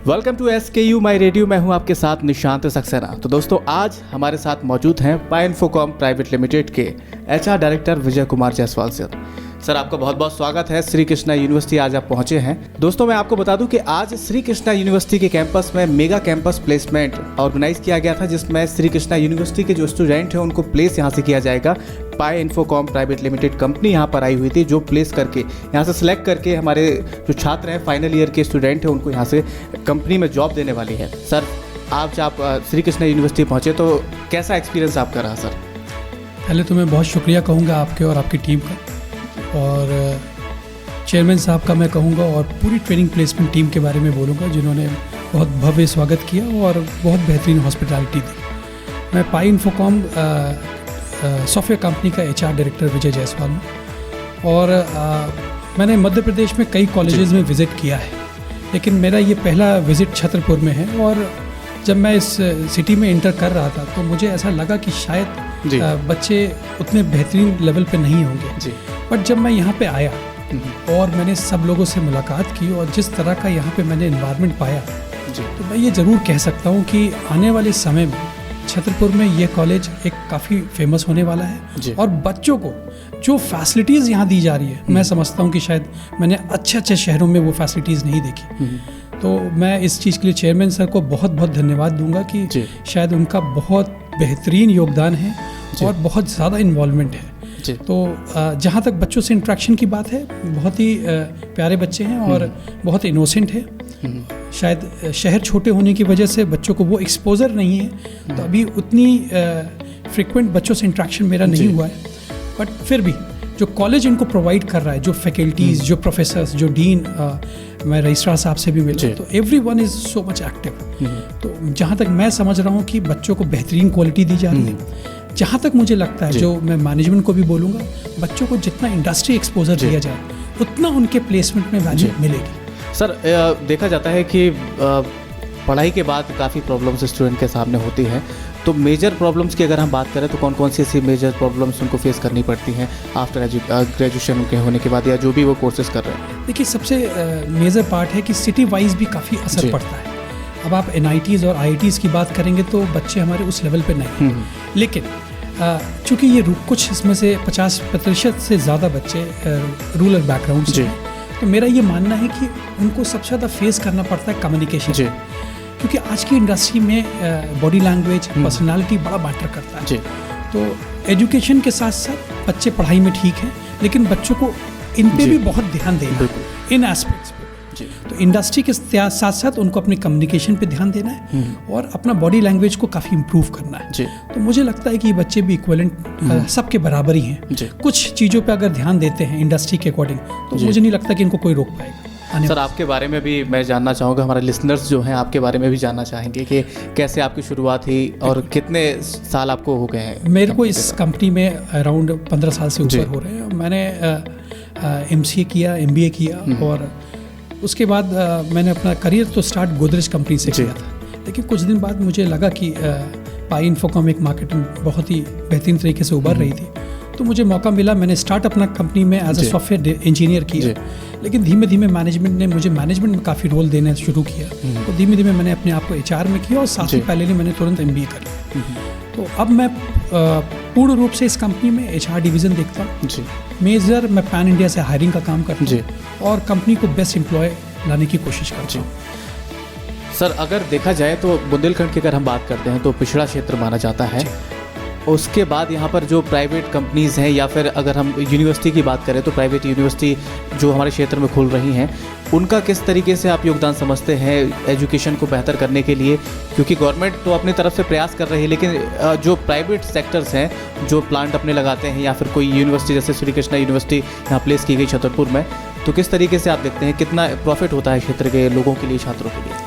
Welcome to SKU my radio. मैं हूं आपके साथ निशांत सक्सेना। तो दोस्तों, आज हमारे साथ मौजूद हैं पाई इन्फोकॉम प्राइवेट लिमिटेड के HR director Vijay Kumar Jaiswal sir, आपका बहुत बहुत स्वागत है। श्री कृष्णा यूनिवर्सिटी आज आप पहुंचे हैं। दोस्तों, मैं आपको बता दूं कि आज श्री कृष्णा यूनिवर्सिटी के कैंपस में मेगा कैंपस प्लेसमेंट ऑर्गेनाइज किया गया था, जिसमें श्री कृष्णा यूनिवर्सिटी के जो स्टूडेंट हैं उनको प्लेस यहां से किया जाएगा। पाई इन्फोकॉम प्राइवेट लिमिटेड कंपनी यहां पर आई हुई थी, जो प्लेस करके यहां से सिलेक्ट करके हमारे जो छात्र हैं, फाइनल ईयर के स्टूडेंट हैं, उनको यहां से कंपनी में जॉब देने वाली है। सर, आज आप श्री कृष्णा यूनिवर्सिटी पहुँचे, तो कैसा एक्सपीरियंस आपका रहा सर? पहले तो मैं बहुत शुक्रिया कहूँगा आपके और आपकी टीम का, और चेयरमैन साहब का मैं कहूँगा, और पूरी ट्रेनिंग प्लेसमेंट टीम के बारे में बोलूँगा, जिन्होंने बहुत भव्य स्वागत किया और बहुत बेहतरीन हॉस्पिटैलिटी दी। मैं पाई इन्फोकॉम सॉफ्टवेयर कंपनी का HR डायरेक्टर विजय जायसवाल हूँ, और मैंने मध्य प्रदेश में कई कॉलेजेस में विज़िट किया है, लेकिन मेरा ये पहला विज़िट छतरपुर में है। और जब मैं इस सिटी में एंटर कर रहा था तो मुझे ऐसा लगा कि शायद बच्चे उतने बेहतरीन लेवल पे नहीं होंगे, बट जब मैं यहाँ पे आया और मैंने सब लोगों से मुलाकात की और जिस तरह का यहाँ पे मैंने एनवायरनमेंट पाया, तो मैं ये ज़रूर कह सकता हूँ कि आने वाले समय में छतरपुर में ये कॉलेज एक काफ़ी फेमस होने वाला है। और बच्चों को जो फैसिलिटीज़ यहाँ दी जा रही है, मैं समझता हूँ कि शायद मैंने अच्छे अच्छे शहरों में वो फैसिलिटीज़ नहीं देखी। तो मैं इस चीज़ के लिए चेयरमैन सर को बहुत बहुत धन्यवाद दूंगा कि शायद उनका बहुत बेहतरीन योगदान है और बहुत ज़्यादा इन्वॉल्वमेंट है। तो जहाँ तक बच्चों से इंट्रैक्शन की बात है, बहुत ही प्यारे बच्चे हैं और बहुत इनोसेंट है। शायद शहर छोटे होने की वजह से बच्चों को वो एक्सपोजर नहीं है, तो अभी उतनी फ्रिक्वेंट बच्चों से इंट्रैक्शन मेरा नहीं हुआ है, बट फिर भी जो कॉलेज इनको प्रोवाइड कर रहा है, जो फैकल्टीज़, जो प्रोफेसर्स, जो डीन, मैं रजिस्ट्रार साहब से भी मिला, तो everyone is so much active. तो जहाँ तक मैं समझ रहा हूँ कि बच्चों को बेहतरीन क्वालिटी दी जा रही है। जहाँ तक मुझे लगता है, जो मैं मैनेजमेंट को भी बोलूँगा, बच्चों को जितना इंडस्ट्री एक्सपोजर दिया जाए उतना उनके प्लेसमेंट में वैल्यू मिलेगी। सर, देखा जाता है कि पढ़ाई के बाद काफ़ी प्रॉब्लम्स स्टूडेंट के सामने होती हैं, तो मेजर प्रॉब्लम्स की अगर हम बात करें तो कौन कौन सी ऐसी मेजर प्रॉब्लम्स उनको फेस करनी पड़ती हैं आफ्टर ग्रेजुएशन के होने के बाद, या जो भी वो कोर्सेज कर रहे हैं? देखिए, सबसे मेजर पार्ट है कि सिटी वाइज भी काफ़ी असर पड़ता है। अब आप NITs और IITs की बात करेंगे तो बच्चे हमारे उस लेवल पे नहीं, लेकिन चूँकि ये कुछ इसमें से 50% से ज़्यादा बच्चे रूरल बैकग्राउंड से हैं, तो मेरा ये मानना है कि उनको सबसे ज़्यादा फेस करना पड़ता है कम्युनिकेशन, क्योंकि आज की इंडस्ट्री में बॉडी लैंग्वेज, पर्सनालिटी बड़ा मैटर करता है। तो एजुकेशन के साथ साथ बच्चे पढ़ाई में ठीक हैं, लेकिन बच्चों को इन पे भी बहुत ध्यान देना है, इन एस्पेक्ट्स पे। तो इंडस्ट्री के साथ साथ उनको अपनी कम्युनिकेशन पे ध्यान देना है और अपना बॉडी लैंग्वेज को काफ़ी इम्प्रूव करना है। तो मुझे लगता है कि ये बच्चे भी इक्वलेंट सबके बराबर ही हैं। कुछ चीज़ों पे अगर ध्यान देते हैं इंडस्ट्री के अकॉर्डिंग, तो मुझे नहीं लगता कि इनको कोई रोक पाएगा। सर, आपके बारे में भी मैं जानना चाहूँगा, हमारे लिसनर्स जो हैं आपके बारे में भी जानना चाहेंगे कि कैसे आपकी शुरुआत हुई और कितने साल आपको हो गए हैं? मेरे को इस कंपनी में अराउंड 15 साल से ऊपर हो रहे हैं। मैंने MCA किया, MBA किया, और उसके बाद मैंने अपना करियर तो स्टार्ट गोदरेज कंपनी से किया था, लेकिन कुछ दिन बाद मुझे लगा कि पाई इन्फोकॉम एक मार्केटिंग बहुत ही बेहतरीन तरीके से उभर रही थी, तो मुझे मौका मिला। मैंने स्टार्ट अपना कंपनी में एज ए सॉफ्टवेयर इंजीनियर किया, लेकिन धीमे धीमे मैनेजमेंट ने मुझे मैनेजमेंट में काफ़ी रोल देना शुरू किया, तो धीमे धीमे मैंने अपने आप को HR में किया, और साथ ही पहले मैंने तुरंत MBA कर लिया। तो अब मैं पूर्ण रूप से इस कंपनी में HR डिवीज़न देखता हूँ। मेजर मैं पैन इंडिया से हायरिंग का काम करता हूँ और कंपनी को बेस्ट एम्प्लॉय लाने की कोशिश करता हूँ। सर, अगर देखा जाए तो बुंदेलखंड की अगर हम बात करते हैं तो पिछड़ा क्षेत्र माना जाता है। उसके बाद यहाँ पर जो प्राइवेट कंपनीज़ हैं, या फिर अगर हम यूनिवर्सिटी की बात करें तो प्राइवेट यूनिवर्सिटी जो हमारे क्षेत्र में खुल रही हैं, उनका किस तरीके से आप योगदान समझते हैं एजुकेशन को बेहतर करने के लिए? क्योंकि गवर्नमेंट तो अपनी तरफ से प्रयास कर रही है, लेकिन जो प्राइवेट सेक्टर्स हैं, जो प्लांट अपने लगाते हैं, या फिर कोई यूनिवर्सिटी जैसे श्री कृष्णा यूनिवर्सिटी यहाँ प्लेस की गई छतरपुर में, तो किस तरीके से आप देखते हैं कितना प्रॉफिट होता है क्षेत्र के लोगों के लिए, छात्रों के लिए?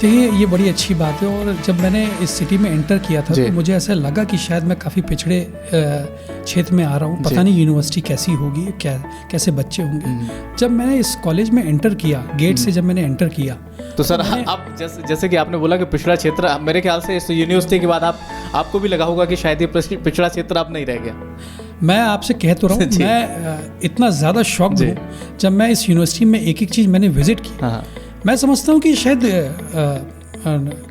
देखिए, ये बड़ी अच्छी बात है, और जब मैंने इस सिटी में एंटर किया था तो मुझे ऐसा लगा कि शायद मैं काफ़ी पिछड़े क्षेत्र में आ रहा हूँ, पता नहीं यूनिवर्सिटी कैसी होगी, कैसे बच्चे होंगे। जब मैंने इस कॉलेज में एंटर किया, गेट से जब मैंने एंटर किया, तो सर आप जैसे कि आपने बोला कि पिछड़ा क्षेत्र, मेरे ख्याल से इस यूनिवर्सिटी के बाद आपको भी लगा होगा कि शायद ये पिछड़ा क्षेत्र आप नहीं रह गया। मैं आपसे कह तो रहा हूँ, मैं इतना ज़्यादा शॉक्ड हूँ जब मैं इस यूनिवर्सिटी में एक चीज़ मैंने विजिट की। मैं समझता हूँ कि शायद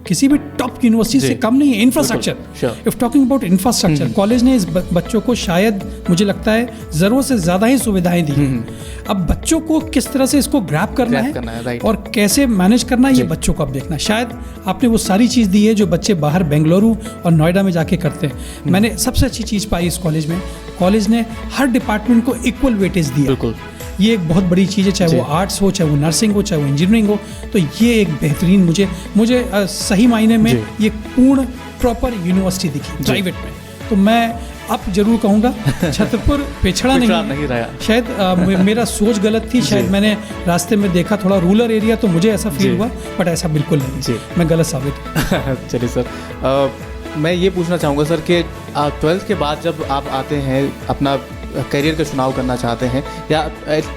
किसी भी टॉप यूनिवर्सिटी से कम नहीं है infrastructure. If talking about infrastructure, college ने इस बच्चों को शायद मुझे लगता है ज़रूरत से ज़्यादा ही सुविधाएं दी हैं। अब बच्चों को किस तरह से इसको ग्रैब करना है और कैसे मैनेज करना है, ये बच्चों को अब देखना है। शायद आपने वो सारी चीज़ दी है जो बच्चे बाहर बेंगलुरु और नोएडा में जाके करते हैं। मैंने सबसे अच्छी चीज़ पाई इस कॉलेज में, कॉलेज ने हर डिपार्टमेंट को इक्वल वेटेज दिया। बिल्कुल, ये एक बहुत बड़ी चीज़ है, चाहे वो आर्ट्स हो, चाहे वो नर्सिंग हो, चाहे वो इंजीनियरिंग हो। तो ये एक बेहतरीन मुझे सही मायने में ये पूर्ण प्रॉपर यूनिवर्सिटी दिखी प्राइवेट में। तो मैं अब जरूर कहूँगा छतरपुर पिछड़ा नहीं रहा। शायद मेरा सोच गलत थी, शायद मैंने रास्ते में देखा थोड़ा रूरल एरिया तो मुझे ऐसा फील हुआ, बट ऐसा बिल्कुल नहीं, मैं गलत साबित। चलिए सर, मैं ये पूछना चाहूँगा सर कि 12th के बाद जब आप आते हैं अपना करियर का चुनाव करना चाहते हैं, या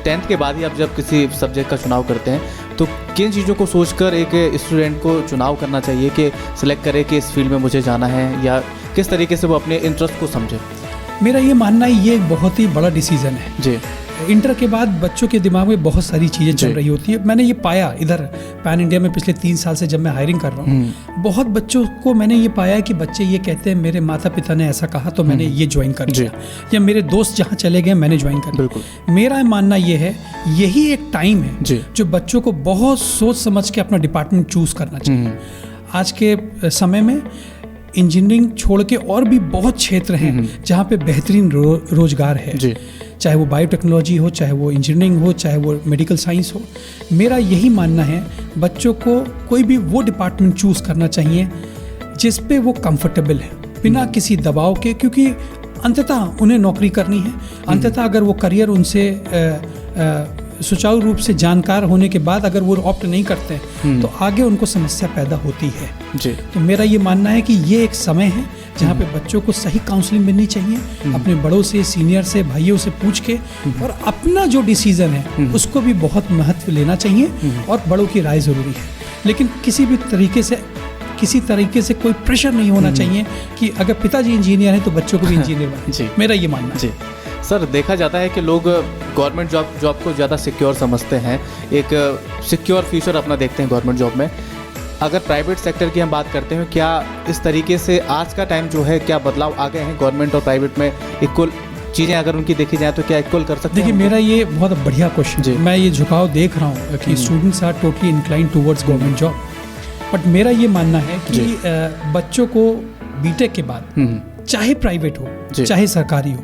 10th के बाद ही आप जब किसी सब्जेक्ट का चुनाव करते हैं, तो किन चीज़ों को सोचकर एक स्टूडेंट को चुनाव करना चाहिए कि सिलेक्ट करे कि इस फील्ड में मुझे जाना है, या किस तरीके से वो अपने इंटरेस्ट को समझे? मेरा ये मानना है ये एक बहुत ही बड़ा डिसीज़न है जी। इंटर के बाद बच्चों के दिमाग में बहुत सारी चीज़ें चल रही होती है। मैंने ये पाया इधर पैन इंडिया में पिछले 3 साल से जब मैं हायरिंग कर रहा हूँ, बहुत बच्चों को मैंने ये पाया कि बच्चे ये कहते हैं मेरे माता पिता ने ऐसा कहा तो मैंने ये ज्वाइन कर लिया, या मेरे दोस्त जहाँ चले गए मैंने ज्वाइन कर लिया। मेरा मानना ये है यही एक टाइम है जो बच्चों को बहुत सोच समझ के अपना डिपार्टमेंट चूज़ करना चाहिए। आज के समय में इंजीनियरिंग छोड़ के और भी बहुत क्षेत्र हैं जहाँ पे बेहतरीन रोजगार है, चाहे वो बायोटेक्नोलॉजी हो, चाहे वो इंजीनियरिंग हो, चाहे वो मेडिकल साइंस हो। मेरा यही मानना है बच्चों को कोई भी वो डिपार्टमेंट चूज़ करना चाहिए जिस पे वो कंफर्टेबल है, बिना किसी दबाव के, क्योंकि अंततः उन्हें नौकरी करनी है। अंततः अगर वो करियर उनसे सुचारू रूप से जानकार होने के बाद अगर वो ऑप्ट नहीं करते हैं तो आगे उनको समस्या पैदा होती है जी। तो मेरा ये मानना है कि ये एक समय है जहाँ पे बच्चों को सही काउंसलिंग मिलनी चाहिए, अपने बड़ों से, सीनियर से, भाइयों से पूछ के, और अपना जो डिसीज़न है उसको भी बहुत महत्व लेना चाहिए, और बड़ों की राय ज़रूरी है। लेकिन किसी तरीके से कोई प्रेशर नहीं होना चाहिए कि अगर पिताजी इंजीनियर हैं तो बच्चों को भी इंजीनियर बने। मेरा ये मानना है। सर, देखा जाता है कि लोग गवर्नमेंट जॉब को ज़्यादा सिक्योर समझते हैं, एक सिक्योर फ्यूचर अपना देखते हैं गवर्नमेंट जॉब में। अगर प्राइवेट सेक्टर की हम बात करते हैं, क्या इस तरीके से आज का टाइम जो है, क्या बदलाव आ गए हैं गवर्नमेंट और प्राइवेट में? इक्वल चीज़ें अगर उनकी देखी जाए तो क्या इक्वल कर सकते हैं? देखिए, मेरा ये बहुत बढ़िया क्वेश्चन, मैं ये झुकाव देख रहा हूँ कि students are totally inclined towards government job, but मेरा ये मानना है कि बच्चों को बीटेक के बाद चाहे प्राइवेट हो चाहे सरकारी हो,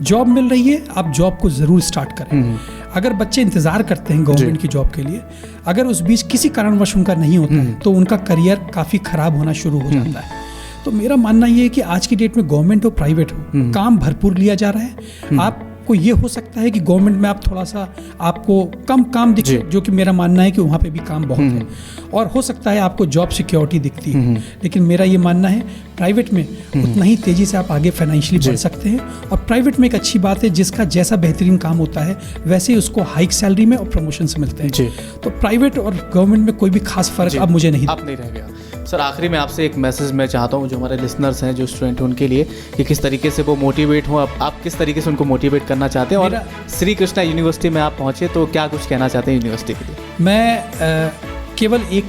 जॉब मिल रही है, आप जॉब को ज़रूर स्टार्ट करें। अगर बच्चे इंतज़ार करते हैं गवर्नमेंट की जॉब के लिए, अगर उस बीच किसी कारणवश उनका नहीं होता है तो उनका करियर काफ़ी ख़राब होना शुरू हो जाता है। तो मेरा मानना ये है कि आज की डेट में गवर्नमेंट हो प्राइवेट हो, काम भरपूर लिया जा रहा है। आपको ये हो सकता है कि गवर्नमेंट में आप थोड़ा सा आपको कम काम दिखे, जो कि मेरा मानना है कि वहाँ पे भी काम बहुत है, और हो सकता है आपको जॉब सिक्योरिटी दिखती है। लेकिन मेरा ये मानना है प्राइवेट में उतना ही तेज़ी से आप आगे फाइनेंशियली बढ़ सकते हैं। और प्राइवेट में एक अच्छी बात है, जिसका जैसा बेहतरीन काम होता है वैसे ही उसको हाइक सैलरी में और प्रमोशन से मिलते हैं। तो प्राइवेट और गवर्नमेंट में कोई भी खास फर्क अब मुझे नहीं रह गया। सर, आखिरी में आपसे एक मैसेज मैं चाहता हूँ जो हमारे लिसनर्स हैं, जो स्टूडेंट हैं, उनके लिए, कि किस तरीके से वो मोटिवेट हों। आप किस तरीके से उनको मोटिवेट करना चाहते हैं, और श्री कृष्णा यूनिवर्सिटी में आप पहुँचे तो क्या कुछ कहना चाहते हैं यूनिवर्सिटी के लिए? मैं केवल एक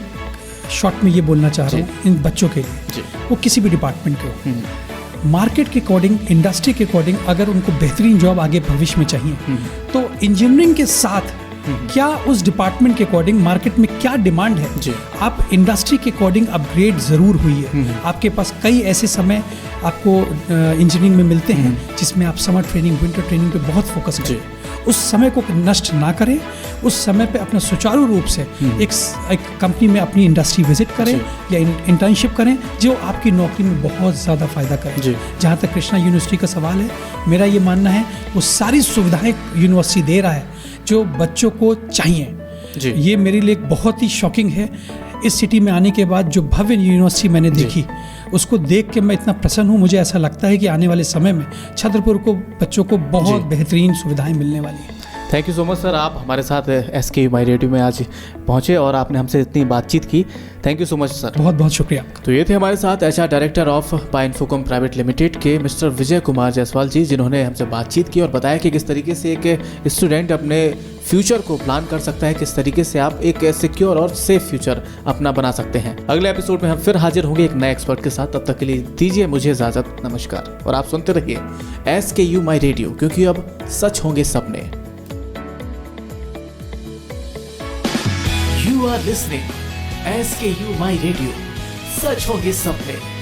शॉर्ट में ये बोलना चाह रहा हूँ इन बच्चों के लिए, वो किसी भी डिपार्टमेंट के हो, मार्केट के अकॉर्डिंग, इंडस्ट्री के अकॉर्डिंग अगर उनको बेहतरीन जॉब आगे भविष्य में चाहिए तो इंजीनियरिंग के साथ क्या उस डिपार्टमेंट के अकॉर्डिंग मार्केट में क्या डिमांड है, आप इंडस्ट्री के अकॉर्डिंग अपग्रेड ज़रूर हुई है। आपके पास कई ऐसे समय आपको इंजीनियरिंग में मिलते हैं जिसमें आप समर ट्रेनिंग, विंटर ट्रेनिंग पे बहुत फोकस करें। उस समय को नष्ट ना करें, उस समय पे अपना सुचारू रूप से एक कंपनी में अपनी इंडस्ट्री विजिट करें या इंटर्नशिप करें, जो आपकी नौकरी में बहुत ज़्यादा फ़ायदा करे। जहाँ तक कृष्णा यूनिवर्सिटी का सवाल है, मेरा ये मानना है वो सारी सुविधाएं यूनिवर्सिटी दे रहा है जो बच्चों को चाहिए। ये मेरे लिए बहुत ही शॉकिंग है। इस सिटी में आने के बाद जो भव्य यूनिवर्सिटी मैंने देखी, उसको देख के मैं इतना प्रसन्न हूँ। मुझे ऐसा लगता है कि आने वाले समय में छतरपुर को बच्चों को बहुत बेहतरीन सुविधाएं मिलने वाली हैं। Thank you so much sir, आप हमारे साथ SKU माई रेडियो में आज पहुंचे और आपने हमसे इतनी बातचीत की। Thank you so much sir. बहुत बहुत शुक्रिया आपका। तो ये थे हमारे साथ HR director of pi Infocom private limited के मिस्टर विजय कुमार जायसवाल जी, जिन्होंने हमसे बातचीत की और बताया कि किस तरीके से एक स्टूडेंट अपने फ्यूचर को प्लान कर सकता है, किस तरीके से आप एक सिक्योर और सेफ फ्यूचर अपना बना सकते हैं। अगले एपिसोड में हम फिर हाजिर होंगे एक नए एक्सपर्ट के साथ। तब तक के लिए दीजिए मुझे इजाजत, नमस्कार। और आप सुनते रहिए SKU माई रेडियो, क्योंकि अब सच होंगे सपने। You are listening SKU my radio, सच होंगे सपने।